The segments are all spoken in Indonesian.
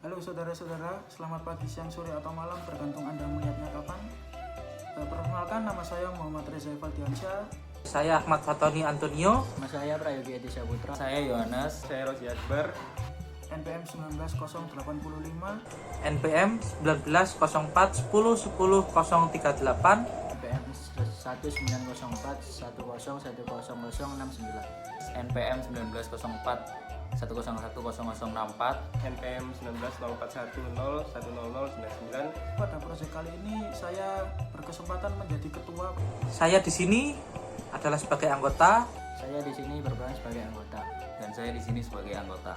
Halo saudara-saudara, selamat pagi, siang, sore, atau malam tergantung Anda melihatnya kapan. Perkenalkan, nama saya Muhammad Reza Faldiansyah. Saya Ahmad Fatoni Antonio. Nama saya Prayogi Edi Saputra. Saya Yohanes. Saya Rosi Akbar. NPM 19085. NPM 1904 10 10 038. NPM 1904 10 10 1069. NPM 1904 101 0064. NPM 190410 10099. Pada proyek kali ini saya berkesempatan menjadi ketua. Saya di sini adalah sebagai anggota. Saya di sini berperan sebagai anggota. Dan saya di sini sebagai anggota.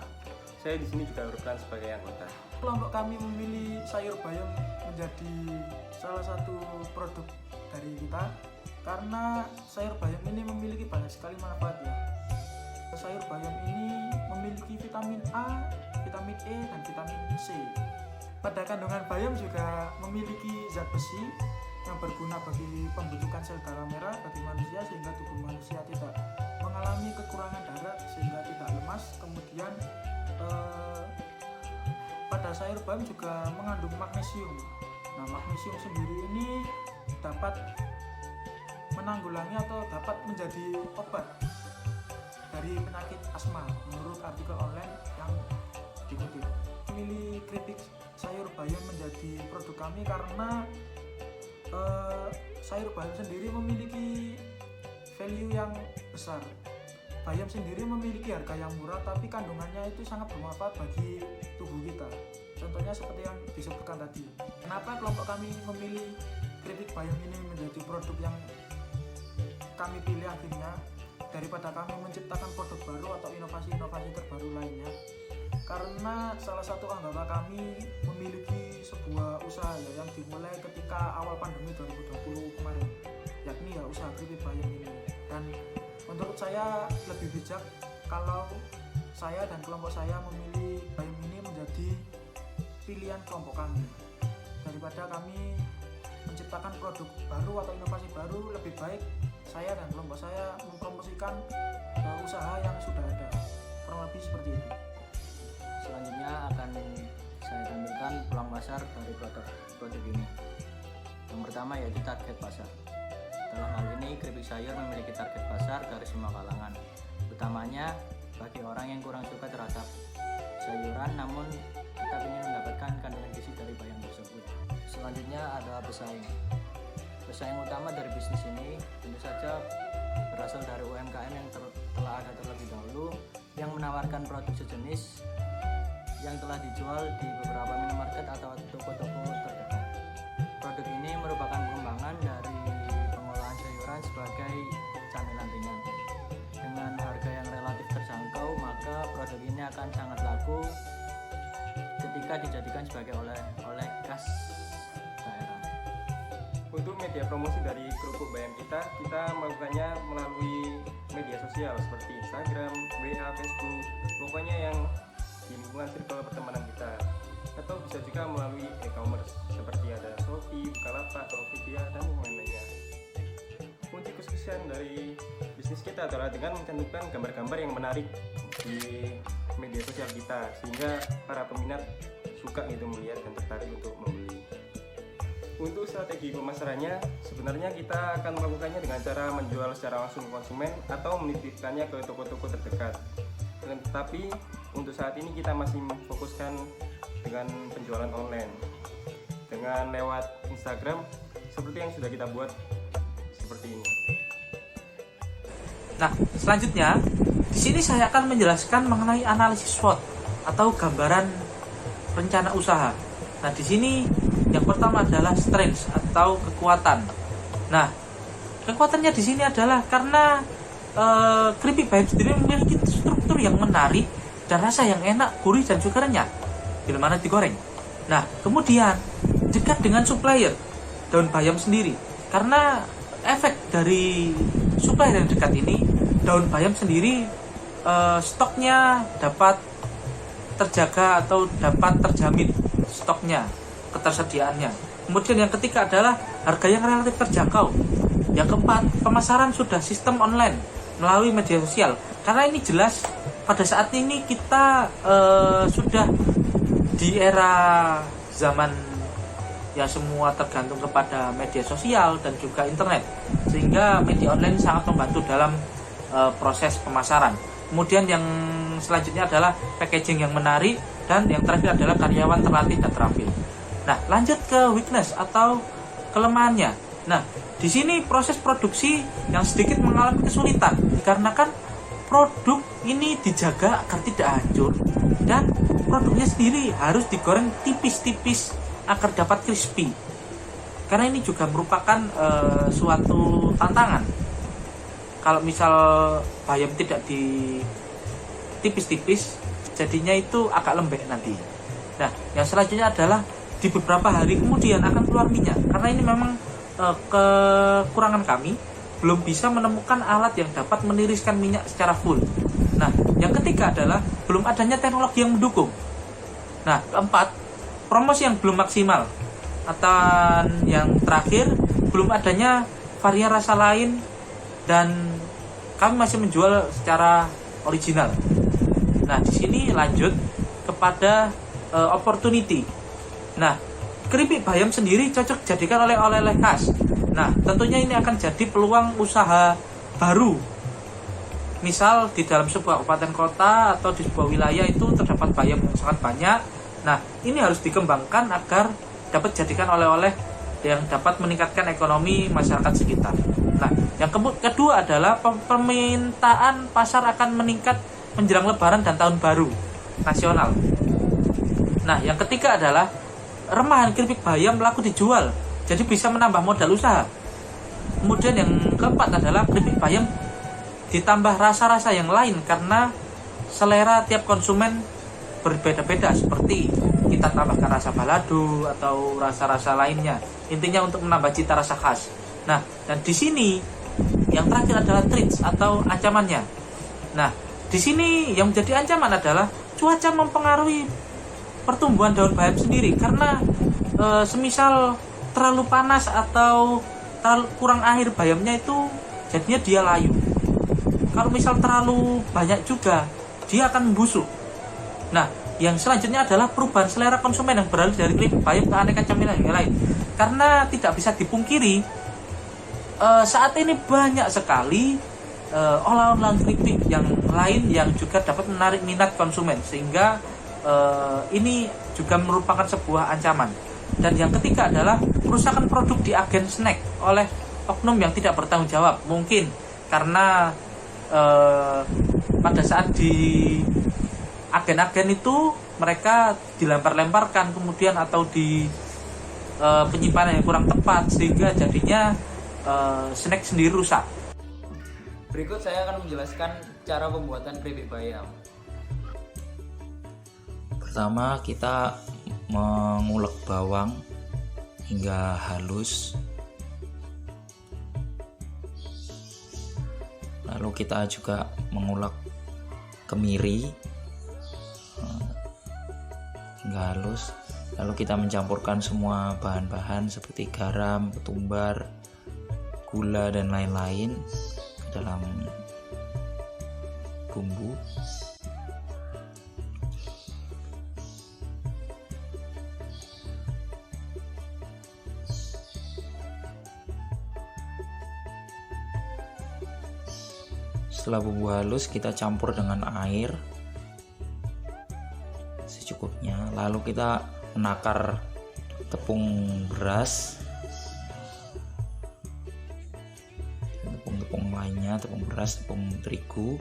Saya di sini juga berperan sebagai anggota. Kelompok kami memilih sayur bayam menjadi salah satu produk dari kita karena sayur bayam ini memiliki banyak sekali manfaat ya. Sayur bayam ini memiliki vitamin A, vitamin E, dan vitamin C. Pada kandungan bayam juga memiliki zat besi yang berguna bagi pembentukan sel darah merah bagi manusia sehingga tubuh manusia tidak mengalami kekurangan darah sehingga tidak lemas. Kemudian pada sayur bayam juga mengandung magnesium. Nah, magnesium sendiri ini dapat menanggulangi atau dapat menjadi obat dari penyakit asma menurut artikel online yang dikutip. Milih keripik sayur bayam menjadi produk kami karena sayur bayam sendiri memiliki value yang besar. Bayam sendiri memiliki harga yang murah tapi kandungannya itu sangat bermanfaat bagi tubuh kita. Contohnya seperti yang disebutkan tadi. Kenapa kelompok kami memilih keripik bayam ini menjadi produk yang kami pilih akhirnya daripada kami menciptakan produk baru atau inovasi-inovasi terbaru lainnya? Karena salah satu anggota kami memiliki sebuah usaha yang dimulai ketika awal pandemi 2020 kemarin, yakni usaha keripik bayam ini. Dan menurut saya lebih bijak kalau saya dan kelompok saya memilih bayam ini menjadi pilihan kelompok kami daripada kami menciptakan produk baru atau inovasi baru. Lebih baik saya dan kelompok saya mempromosikan usaha yang sudah ada, kurang lebih seperti itu. Selanjutnya akan saya tampilkan peluang pasar dari produk ini. Yang pertama yaitu target pasar. Dalam hal ini keripik sayur memiliki target pasar dari semua kalangan, utamanya bagi orang yang kurang suka terhadap sayuran namun tetap ingin mendapatkan kandungan gizi dari bayam tersebut. Selanjutnya ada pesaing. Pesaing utama dari bisnis ini tentu saja berasal dari UMKM yang telah ada terlebih dahulu yang menawarkan produk sejenis yang telah dijual di beberapa minimarket atau toko-toko terdekat. Produk ini merupakan pengembangan dari pengolahan sayuran sebagai camilan ringan. Dengan harga yang relatif terjangkau, maka produk ini akan sangat laku ketika dijadikan sebagai oleh-oleh khas daerah. Untuk media promosi dari kerupuk bayam kita melakukannya melalui media sosial seperti Instagram, WA, Facebook, pokoknya yang di lingkungan circle pertemanan kita. Atau bisa juga melalui e-commerce seperti ada Shopee, Bukalapak, Tokopedia, dan lain-lainnya. Kunci kesuksesan dari bisnis kita adalah dengan mencantumkan gambar-gambar yang menarik di media sosial kita sehingga para peminat suka gitu melihat dan tertarik untuk membeli. Untuk strategi pemasarannya, sebenarnya kita akan melakukannya dengan cara menjual secara langsung ke konsumen atau menitipkannya ke toko-toko terdekat. Tetapi untuk saat ini kita masih memfokuskan dengan penjualan online dengan lewat Instagram seperti yang sudah kita buat seperti ini. Nah, selanjutnya di sini saya akan menjelaskan mengenai analisis SWOT atau gambaran rencana usaha. Nah, di sini yang pertama adalah strength atau kekuatan. Nah, kekuatannya di sini adalah karena keripik bayam sendiri memiliki struktur yang menarik dan rasa yang enak, gurih dan juga renyah bila mana digoreng. Nah, kemudian dekat dengan supplier daun bayam sendiri. Karena efek dari supplier yang dekat ini, daun bayam sendiri stoknya dapat terjaga atau dapat terjamin stoknya, ketersediaannya. Kemudian yang ketiga adalah harga yang relatif terjangkau. Yang keempat, pemasaran sudah sistem online melalui media sosial. Karena ini jelas pada saat ini kita sudah di era zaman yang semua tergantung kepada media sosial dan juga internet, sehingga media online sangat membantu dalam proses pemasaran. Kemudian yang selanjutnya adalah packaging yang menarik, dan yang terakhir adalah karyawan terlatih dan terampil. Nah, lanjut ke weakness atau kelemahannya. Nah, di sini proses produksi yang sedikit mengalami kesulitan dikarenakan produk ini dijaga agar tidak hancur, dan produknya sendiri harus digoreng tipis-tipis agar dapat crispy. Karena ini juga merupakan suatu tantangan. Kalau misal bayam tidak di tipis-tipis, jadinya itu agak lembek nanti. Nah, yang selanjutnya adalah di beberapa hari kemudian akan keluar minyak, karena ini memang kekurangan kami belum bisa menemukan alat yang dapat meniriskan minyak secara full. Nah, yang ketiga adalah belum adanya teknologi yang mendukung. Nah, keempat, promosi yang belum maksimal. Atau yang terakhir, belum adanya varian rasa lain, dan kami masih menjual secara original. Nah, di sini lanjut kepada opportunity. Nah, keripik bayam sendiri cocok jadikan oleh-oleh khas. Nah, tentunya ini akan jadi peluang usaha baru. Misal di dalam sebuah kabupaten kota atau di sebuah wilayah itu terdapat bayam yang sangat banyak. Nah, ini harus dikembangkan agar dapat jadikan oleh-oleh yang dapat meningkatkan ekonomi masyarakat sekitar. Nah, yang kedua adalah permintaan pasar akan meningkat menjelang Lebaran dan Tahun Baru nasional. Nah, yang ketiga adalah remahan keripik bayam laku dijual, jadi bisa menambah modal usaha. Kemudian yang keempat adalah keripik bayam ditambah rasa-rasa yang lain karena selera tiap konsumen berbeda-beda, seperti kita tambahkan rasa balado atau rasa-rasa lainnya. Intinya untuk menambah cita rasa khas. Nah, dan di sini yang terakhir adalah threats atau ancamannya. Nah, di sini yang menjadi ancaman adalah cuaca mempengaruhi pertumbuhan daun bayam sendiri, karena semisal terlalu panas atau terlalu kurang air, bayamnya itu jadinya dia layu. Kalau misal terlalu banyak juga, dia akan membusuk. Nah, yang selanjutnya adalah perubahan selera konsumen yang beralih dari keripik bayam ke aneka camilan yang lain. Karena tidak bisa dipungkiri, saat ini banyak sekali olahan-olahan keripik yang lain yang juga dapat menarik minat konsumen, sehingga ini juga merupakan sebuah ancaman. Dan yang ketiga adalah kerusakan produk di agen snack oleh oknum yang tidak bertanggung jawab. Mungkin karena pada saat di agen-agen itu mereka dilempar-lemparkan kemudian, atau di penyimpanan yang kurang tepat, sehingga jadinya snack sendiri rusak. Berikut saya akan menjelaskan cara pembuatan keripik bayam. Pertama, kita mengulek bawang hingga halus. Lalu kita juga mengulek kemiri hingga halus. Lalu kita mencampurkan semua bahan-bahan seperti garam, ketumbar, gula, dan lain-lain ke dalam bumbu. Setelah bumbu halus, kita campur dengan air secukupnya. Lalu kita menakar tepung beras, tepung-tepung lainnya, tepung beras, tepung terigu.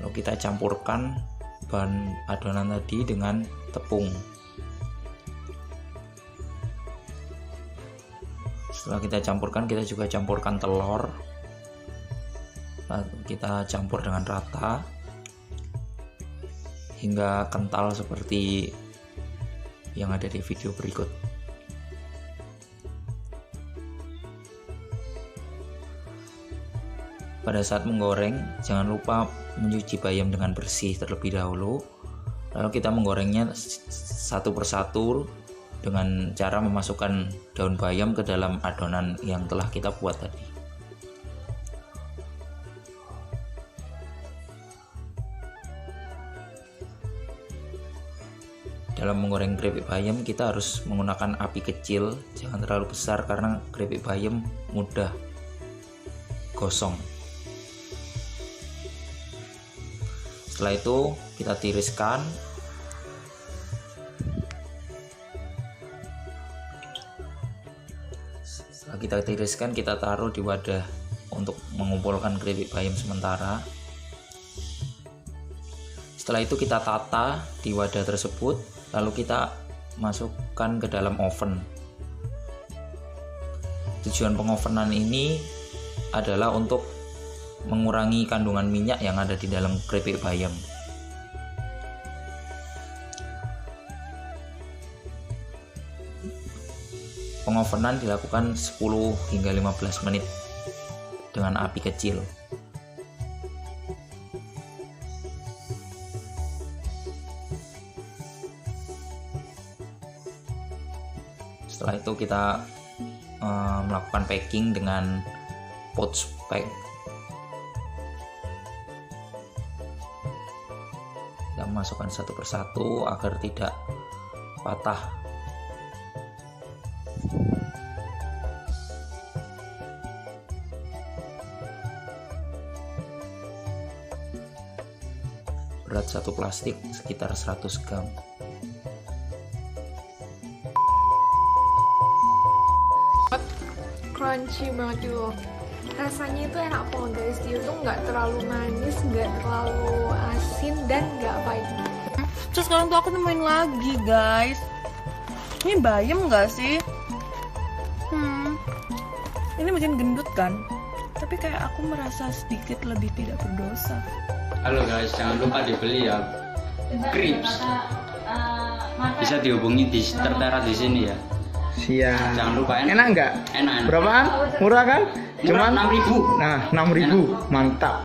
Lalu kita campurkan bahan adonan tadi dengan tepung. Setelah kita campurkan, kita juga campurkan telur. Kita campur dengan rata hingga kental seperti yang ada di video berikut. Pada saat menggoreng, jangan lupa mencuci bayam dengan bersih terlebih dahulu. Lalu kita menggorengnya satu persatu dengan cara memasukkan daun bayam ke dalam adonan yang telah kita buat tadi. dalam menggoreng keripik bayam kita harus menggunakan api kecil, jangan terlalu besar karena keripik bayam mudah gosong. Setelah itu kita tiriskan. Setelah kita tiriskan, kita taruh di wadah untuk mengumpulkan keripik bayam sementara. Setelah itu kita tata di wadah tersebut, lalu kita masukkan ke dalam oven. Tujuan pengovenan ini adalah untuk mengurangi kandungan minyak yang ada di dalam keripik bayam. Pengovenan dilakukan 10 hingga 15 menit dengan api kecil. Setelah itu kita melakukan packing dengan pouch pack. Kita masukkan satu persatu agar tidak patah. Berat satu plastik sekitar 100 gram. Crunchy banget gitu loh. Rasanya itu enak banget guys. Dia tuh nggak terlalu manis, nggak terlalu asin, dan nggak pahit. Terus sekarang tuh aku nemuin lagi guys. Ini bayam nggak sih? Ini makin gendut kan? Tapi kayak aku merasa sedikit lebih tidak berdosa. Halo guys, jangan lupa dibeli ya. Crips. Bisa dihubungi di tertera di sini ya. Siap. Jangan lupa Enak nggak? Enak. Berapaan? Murah kan? Cuman 6.000. Nah, 6.000. Mantap.